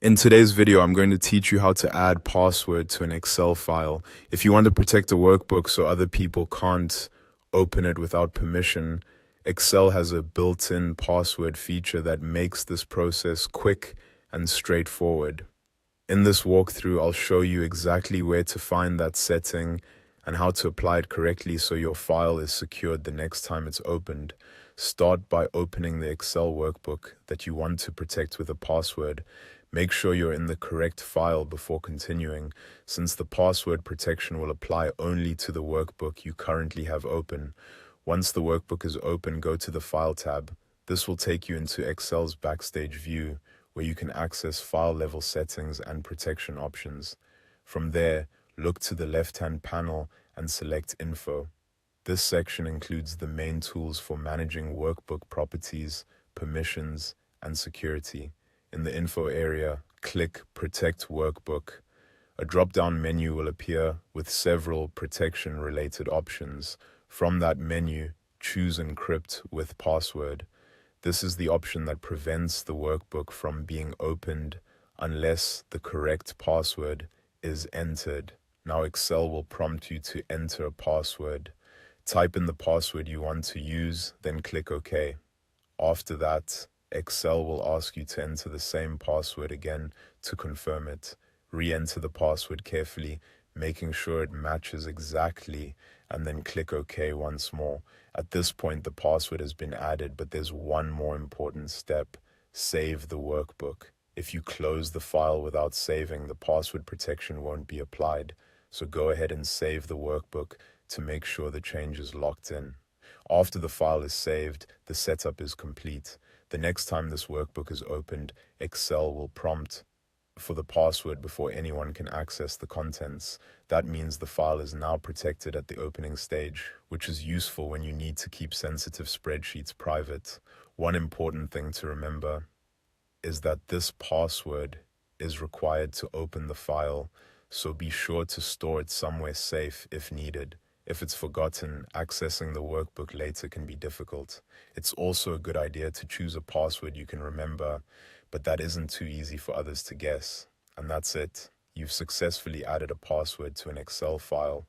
In today's video, I'm going to teach you how to add password to an Excel file. If you want to protect a workbook so other people can't open it without permission, Excel has a built-in password feature that makes this process quick and straightforward. In this walkthrough, I'll show you exactly where to find that setting and how to apply it correctly so your file is secured the next time it's opened. Start by opening the Excel workbook that you want to protect with a password. Make sure you're in the correct file before continuing, since the password protection will apply only to the workbook you currently have open. Once the workbook is open, go to the File tab. This will take you into Excel's Backstage view, where you can access file level settings and protection options. From there, look to the left-hand panel and select Info. This section includes the main tools for managing workbook properties, permissions, and security. In the Info area, click Protect Workbook. A drop-down menu will appear with several protection-related options. From that menu, choose Encrypt with Password. This is the option that prevents the workbook from being opened unless the correct password is entered. Now Excel will prompt you to enter a password. Type in the password you want to use, then click OK. After that, Excel will ask you to enter the same password again to confirm it. Re-enter the password carefully, making sure it matches exactly, and then click OK once more. At this point, the password has been added, but there's one more important step. Save the workbook. If you close the file without saving, the password protection won't be applied. So go ahead and save the workbook to make sure the change is locked in. After the file is saved, the setup is complete. The next time this workbook is opened, Excel will prompt for the password before anyone can access the contents. That means the file is now protected at the opening stage, which is useful when you need to keep sensitive spreadsheets private. One important thing to remember is that this password is required to open the file, so be sure to store it somewhere safe if needed. If it's forgotten, accessing the workbook later can be difficult. It's also a good idea to choose a password you can remember, but that isn't too easy for others to guess. And that's it. You've successfully added a password to an Excel file.